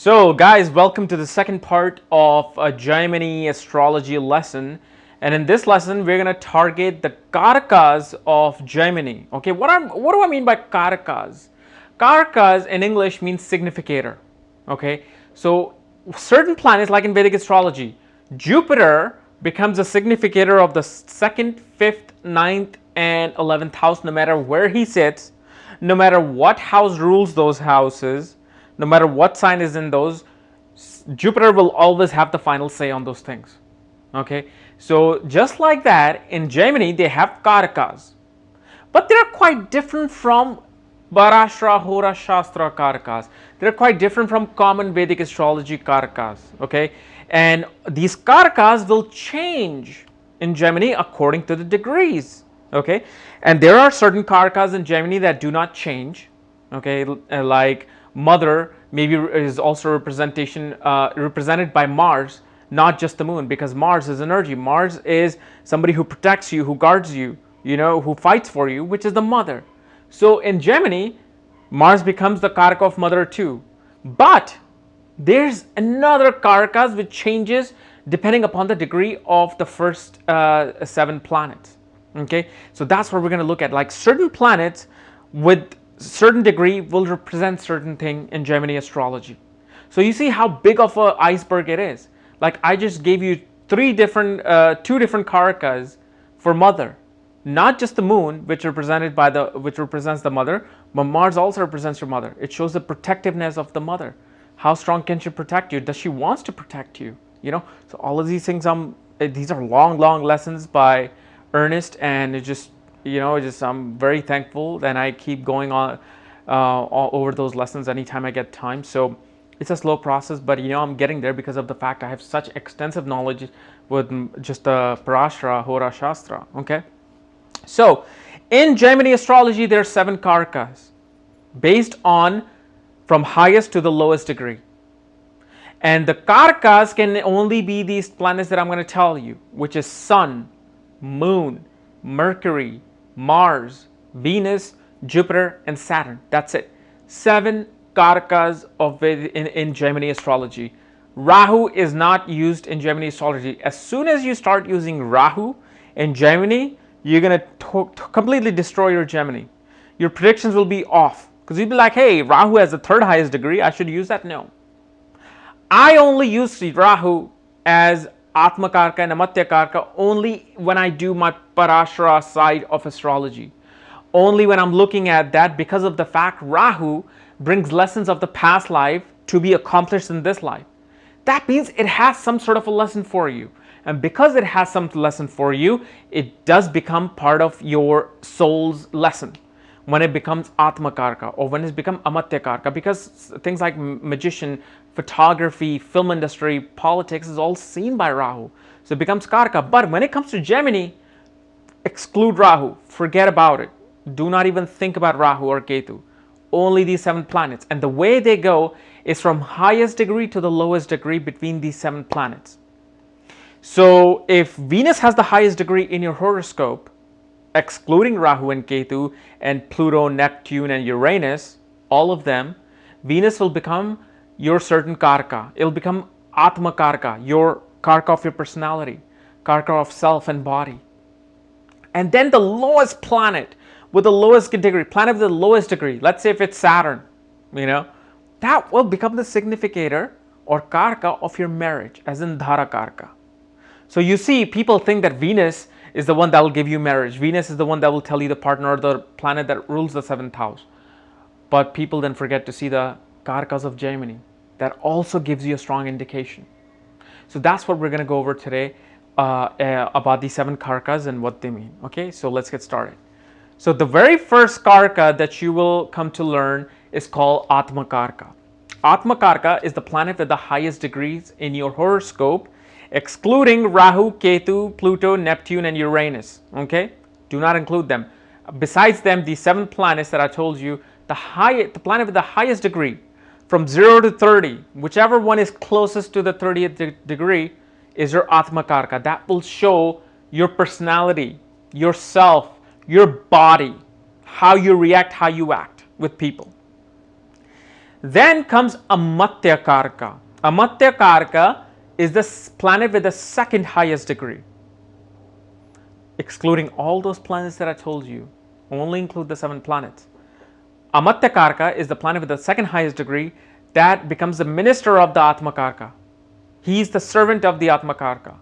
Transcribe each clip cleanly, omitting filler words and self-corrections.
So guys, welcome to the second part of a Jaimini astrology lesson. And in this lesson, we're going to target the Karakas of Jaimini. Okay, what do I mean by Karakas? Karakas in English means significator. Okay, so certain planets, like in Vedic astrology, Jupiter becomes a significator of the 2nd, 5th, 9th, and 11th house, no matter where he sits, no matter what house rules those houses, no matter what sign is in those, Jupiter will always have the final say on those things. Okay, so just like that, in Jaimini they have Karakas, but they're quite different from Bharashtra, Hora, Shastra Karakas. They're quite different from common Vedic astrology Karakas. Okay, and these Karakas will change in Jaimini according to the degrees. Okay, and there are certain Karakas in Jaimini that do not change. Okay, like mother maybe is also represented by Mars, not just the moon, because Mars is energy. Mars is somebody who protects you, who guards you, who fights for you, which is the mother. So in Jaimini, Mars becomes the karaka of mother too. But there's another karakas which changes depending upon the degree of the first 7 planets. Okay, so that's what we're going to look at. Like certain planets with certain degree will represent certain thing in Jaimini astrology. So you see how big of an iceberg it is. Like I just gave you two different karakas for mother, not just the moon, which represents the mother, but Mars also represents your mother. It shows the protectiveness of the mother. How strong can she protect you? Does she wants to protect you? So all of these things, these are long lessons by Ernest, and it just I'm very thankful, and I keep going on all over those lessons anytime I get time. So it's a slow process, but I'm getting there because of the fact I have such extensive knowledge with just the Parashara, Hora, Shastra. Okay, so in Jaimini astrology there are 7 karakas based on from highest to the lowest degree, and the karakas can only be these planets that I'm going to tell you, which is Sun, Moon, Mercury, Mars, Venus, Jupiter, and Saturn. That's it. 7 karakas in Jaimini astrology. Rahu is not used in Jaimini astrology. As soon as you start using Rahu in Jaimini, you're going to completely destroy your Jaimini. Your predictions will be off, because you'll be like, hey, Rahu has the 3rd highest degree, I should use that. No. I only use Rahu as atmakarka and amatyakarka only when I do my Parashara side of astrology. Only when I'm looking at that, because of the fact Rahu brings lessons of the past life to be accomplished in this life. That means it has some sort of a lesson for you. And because it has some lesson for you, it does become part of your soul's lesson when it becomes atmakarka or when it's become amatyakarka, because things like magician, photography, film industry, politics is all seen by Rahu. So it becomes karaka. But when it comes to Jaimini, exclude Rahu. Forget about it. Do not even think about Rahu or Ketu. Only these 7 planets. And the way they go is from highest degree to the lowest degree between these 7 planets. So if Venus has the highest degree in your horoscope, excluding Rahu and Ketu and Pluto, Neptune, and Uranus, all of them, Venus will become your certain karaka. It will become atmakarka, your karaka of your personality, karaka of self and body. And then the lowest planet with the lowest degree, planet with the lowest degree, let's say if it's Saturn, that will become the significator or karaka of your marriage, as in darakaraka. So you see, people think that Venus is the one that will give you marriage. Venus is the one that will tell you the partner, or the planet that rules the 7th house. But people then forget to see the karakas of Jaimini. That also gives you a strong indication. So that's what we're going to go over today about these 7 karakas and what they mean. Okay, so let's get started. So the very first karaka that you will come to learn is called atmakarka. Atmakarka is the planet with the highest degrees in your horoscope, excluding Rahu, Ketu, Pluto, Neptune, and Uranus. Okay, do not include them. Besides them, the 7 planets that I told you, the planet with the highest degree from 0 to 30, whichever one is closest to the 30th degree, is your atmakarka. That will show your personality, yourself, your body, how you react, how you act with people. Then comes amatyakarka. Amatyakarka is the planet with the second highest degree. Excluding all those planets that I told you, only include the 7 planets. Amatyakarka is the planet with the second highest degree that becomes the minister of the atmakarka. He's the servant of the atmakarka.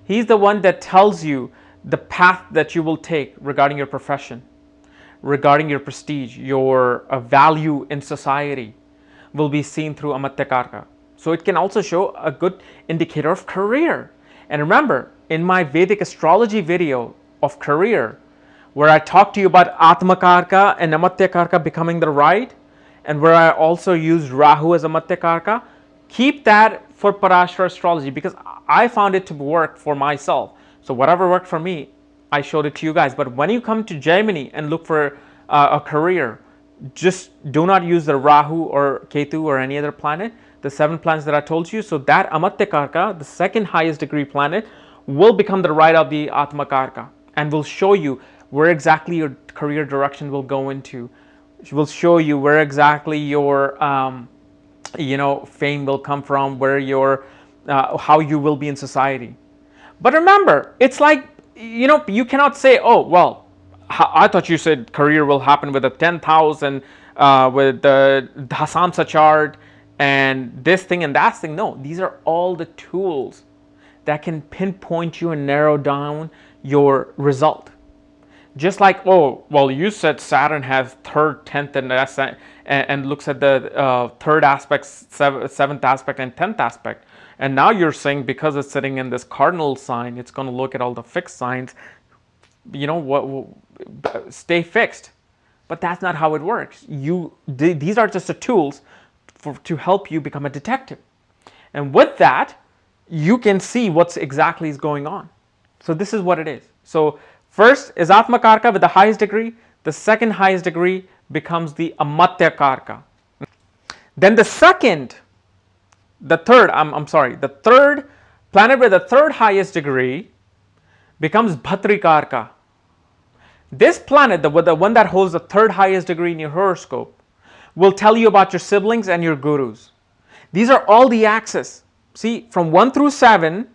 He's the one that tells you the path that you will take regarding your profession, regarding your prestige, your value in society will be seen through amatyakarka. So it can also show a good indicator of career. And remember, in my Vedic astrology video of career, where I talked to you about atmakarka and amatyakarka becoming the right, and where I also used Rahu as amatyakarka, keep that for Parashara astrology because I found it to work for myself. So whatever worked for me, I showed it to you guys. But when you come to Jaimini and look for a career, just do not use the Rahu or Ketu or any other planet, the 7 planets that I told you. So that amatyakarka, the second highest degree planet, will become the right of the atmakarka and will show you where exactly your career direction will go into. It will show you where exactly your fame will come from, where your how you will be in society. But remember, it's like, you cannot say, oh well, I thought you said career will happen with a 10,000 with the Hasamsa chart and this thing and that thing. No, these are all the tools that can pinpoint you and narrow down your result. Just like, oh, well, you said Saturn has 3rd, 10th, and looks at the 3rd aspect, 7th aspect, and 10th aspect. And now you're saying because it's sitting in this cardinal sign, it's going to look at all the fixed signs, stay fixed. But that's not how it works. These are just the tools to help you become a detective. And with that, you can see what's exactly is going on. So this is what it is. So first is atmakarka with the highest degree. The second highest degree becomes the amatyakarka. Then the third planet with the 3rd highest degree becomes bhatrikaraka. This planet, the one that holds the 3rd highest degree in your horoscope, will tell you about your siblings and your gurus. These are all the axes. See, from 1 through 7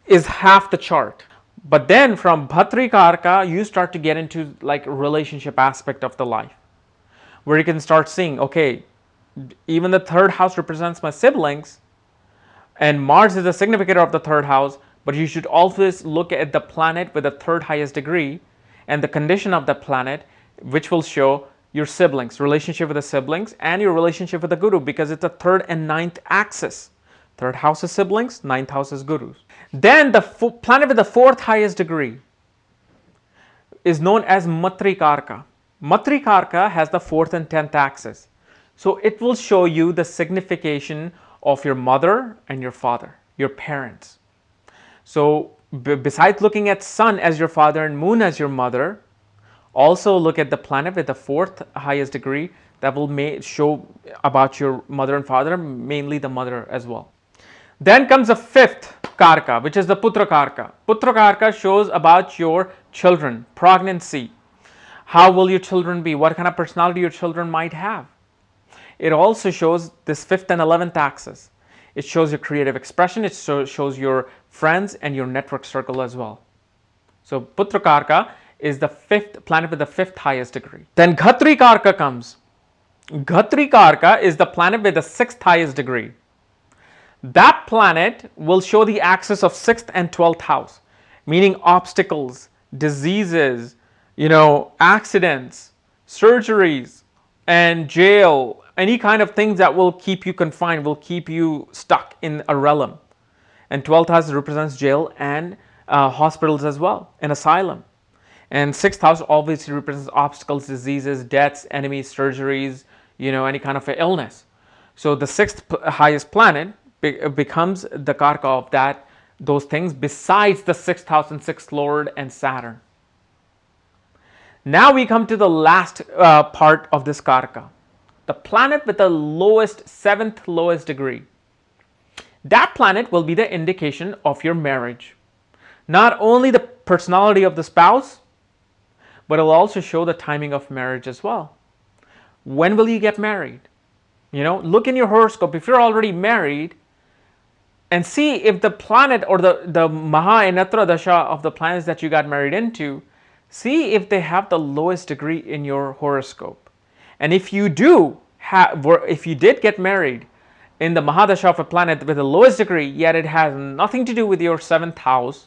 is half the chart. But then from bhatrikaraka, you start to get into like relationship aspect of the life, where you can start seeing, okay, even the 3rd house represents my siblings, and Mars is the significator of the 3rd house, but you should always look at the planet with the 3rd highest degree and the condition of the planet, which will show your siblings, relationship with the siblings, and your relationship with the guru, because it's the 3rd and 9th axis. 3rd house is siblings, 9th house is gurus. Then the planet with the 4th highest degree is known as matrikaraka. Matrikaraka has the 4th and 10th axis. So it will show you the signification of your mother and your father, your parents. So besides looking at sun as your father and moon as your mother, also look at the planet with the 4th highest degree that will show about your mother and father, mainly the mother as well. Then comes the 5th karaka, which is the putrakaraka. Putrakaraka shows about your children, pregnancy. How will your children be? What kind of personality your children might have? It also shows this 5th and 11th axis. It shows your creative expression. It shows your friends and your network circle as well. So putrakaraka is the 5th planet with the 5th highest degree. Then gnatikaraka comes. Gnatikaraka is the planet with the 6th highest degree. That planet will show the axis of 6th and 12th house, meaning obstacles, diseases, accidents, surgeries, and jail, any kind of things that will keep you confined, will keep you stuck in a realm. And 12th house represents jail and hospitals as well, an asylum. And 6th house obviously represents obstacles, diseases, deaths, enemies, surgeries, any kind of illness. So the 6th highest planet becomes the karka of those things, besides the 6th house and 6th lord and Saturn. Now we come to the last part of this karka, the planet with the lowest, 7th lowest degree. That planet will be the indication of your marriage. Not only the personality of the spouse, but it will also show the timing of marriage as well. When will you get married? Look in your horoscope if you're already married, and see if the planet or the Maha and Natra Dasha of the planets that you got married into, see if they have the lowest degree in your horoscope. And if you if you did get married in the Mahadasha of a planet with the lowest degree, yet it has nothing to do with your 7th house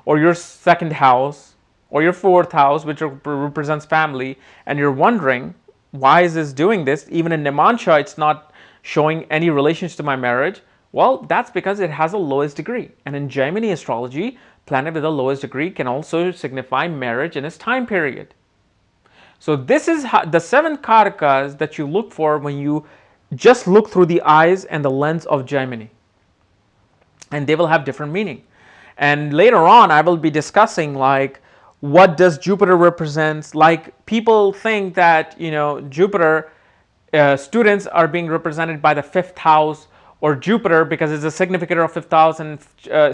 or your 2nd house or your 4th house, which represents family, and you're wondering, why is this doing this? Even in Nemansha, it's not showing any relations to my marriage. Well, that's because it has a lowest degree. And in Jaimini astrology, planet with the lowest degree can also signify marriage in its time period. So this is the 7 karakas that you look for when you just look through the eyes and the lens of Jaimini. And they will have different meaning. And later on, I will be discussing like, what does Jupiter represents? Like, people think that, Jupiter, students are being represented by the 5th house or Jupiter because it's a significator of 5th house, and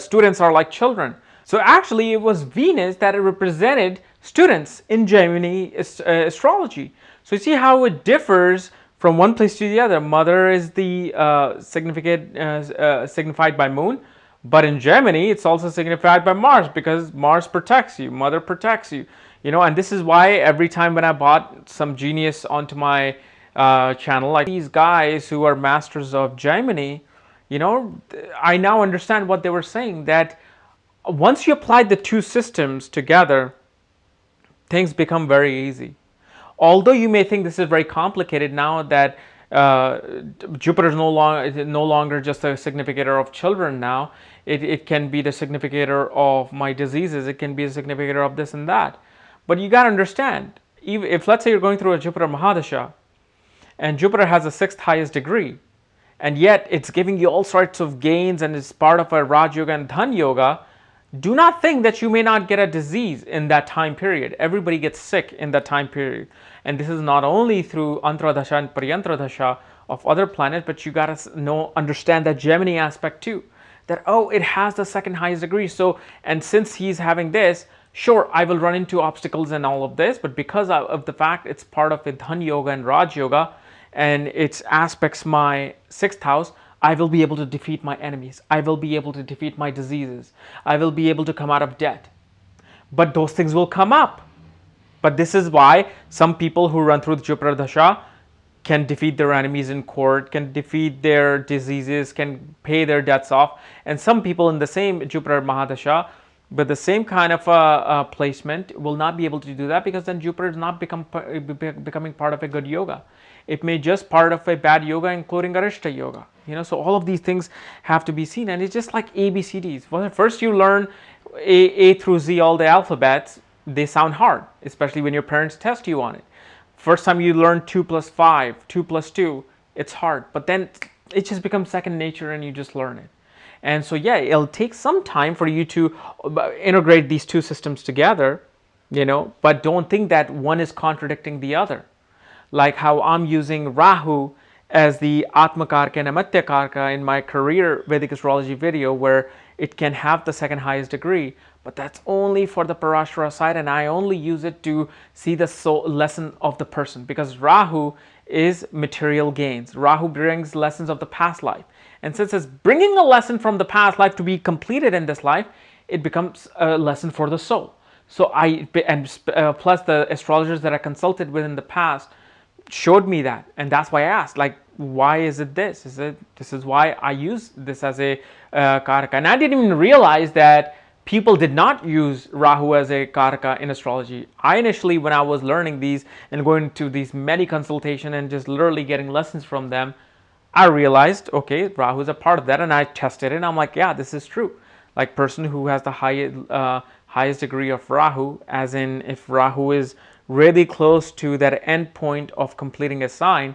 students are like children. So actually it was Venus that represented students in Jaimini astrology. So you see how it differs from one place to the other. Mother is the signified by moon, but in Jaimini it's also signified by Mars because Mars protects you, mother protects you. And this is why every time when I bought some genius onto my channel, like these guys who are masters of Jaimini, I now understand what they were saying, that once you apply the two systems together, things become very easy. Although you may think this is very complicated now that Jupiter is no longer just a significator of children now. It can be the significator of my diseases. It can be a significator of this and that. But you got to understand, even if let's say you're going through a Jupiter Mahadasha and Jupiter has the 6th highest degree, and yet it's giving you all sorts of gains and it's part of a Raj Yoga and Dhan Yoga, do not think that you may not get a disease in that time period. Everybody gets sick in that time period. And this is not only through Antradasha and Paryantradasha of other planets, but you got to understand that Gemini aspect too. That, it has the 2nd highest degree. So, and since he's having this, sure, I will run into obstacles and all of this, but because of the fact it's part of a Dhan Yoga and Raj Yoga, and its aspects my 6th house, I will be able to defeat my enemies. I will be able to defeat my diseases. I will be able to come out of debt. But those things will come up. But this is why some people who run through the Jupiter Dasha can defeat their enemies in court, can defeat their diseases, can pay their debts off. And some people in the same Jupiter Mahadasha, with the same kind of placement, will not be able to do that, because then Jupiter is not becoming part of a good yoga. It may just part of a bad yoga, including Arishta yoga. So all of these things have to be seen, and it's just like ABCDs. Well, first you learn A through Z, all the alphabets. They sound hard, especially when your parents test you on it. First time you learn 2 plus 5, 2 plus 2, it's hard. But then it just becomes second nature and you just learn it. And so yeah, it'll take some time for you to integrate these two systems together, but don't think that one is contradicting the other. Like how I'm using Rahu as the atmakarka and amatyakarka in my career Vedic astrology video, where it can have the 2nd highest degree, but that's only for the Parashara side, and I only use it to see the lesson of the person, because Rahu is material gains. Rahu brings lessons of the past life, and since it's bringing a lesson from the past life to be completed in this life, it becomes a lesson for the soul. So plus the astrologers that I consulted with in the past showed me that, and that's why I asked, like, why is it this? This is why I use this as a karaka. And I didn't even realize that people did not use Rahu as a karaka in astrology. I initially, when I was learning these and going to these many consultation and just literally getting lessons from them, I realized, okay, Rahu is a part of that, and I tested it and I'm like, yeah, this is true. Like, person who has the highest degree of Rahu, as in if Rahu is really close to that end point of completing a sign,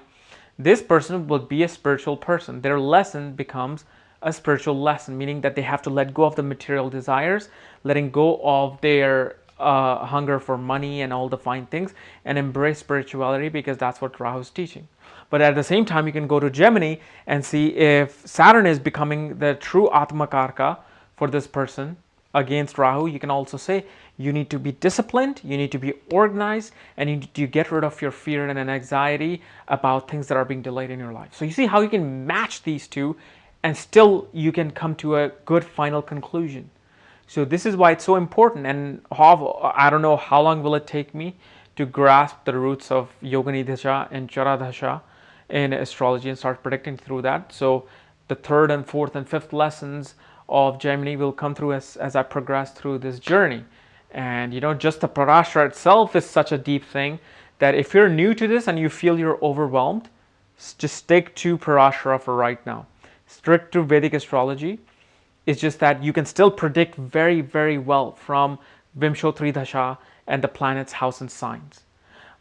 this person will be a spiritual person. Their lesson becomes a spiritual lesson, meaning that they have to let go of the material desires, letting go of their hunger for money and all the fine things, and embrace spirituality, because that's what Rahu is teaching. But at the same time, you can go to Gemini and see if Saturn is becoming the true atmakarka for this person, against Rahu, you can also say you need to be disciplined, you need to be organized, and you need to get rid of your fear and anxiety about things that are being delayed in your life. So you see how you can match these two and still you can come to a good final conclusion. So this is why it's so important. And I don't know how long will it take me to grasp the roots of Yogini Dasha and Chara Dasha in astrology and start predicting through that. So the third and fourth and fifth lessons of Jaimini will come through as I progress through this journey. And you know, just the Parashara itself is such a deep thing that if you're new to this and you feel you're overwhelmed, just stick to Parashara for right now. Stick to Vedic astrology. It's just that you can still predict very, very well from Vimshotri Dasha and the planets, house and signs.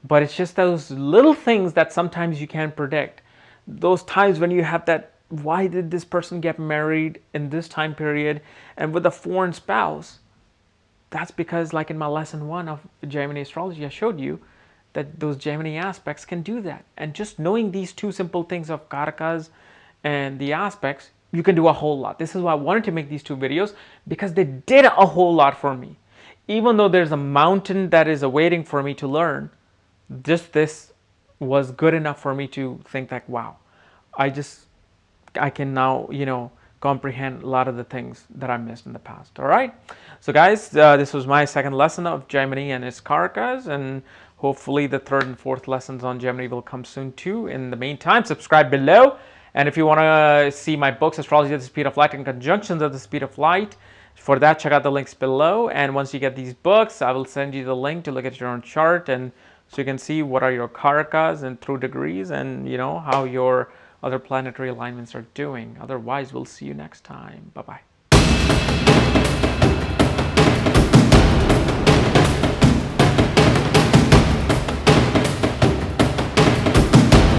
But it's just those little things that sometimes you can't predict. Those times when you have that, why did this person get married in this time period and with a foreign spouse? That's because, like in my lesson 1 of Jaimini astrology, I showed you that those Jaimini aspects can do that. And just knowing these two simple things of Karakas and the aspects, you can do a whole lot. This is why I wanted to make these 2 videos, because they did a whole lot for me. Even though there's a mountain that is awaiting for me to learn, just this was good enough for me to think that, wow, I can now, you know, comprehend a lot of the things that I missed in the past. All right. So guys, this was my second lesson of Jaimini and its Karakas, and hopefully the third and fourth lessons on Jaimini will come soon too. In the meantime, subscribe below. And if you want to see my books, Astrology at the Speed of Light and Conjunctions at the Speed of Light, for that, check out the links below. And once you get these books, I will send you the link to look at your own chart, and so you can see what are your Karakas and through degrees, and you know how your other planetary alignments are doing. Otherwise, we'll see you next time. Bye-bye.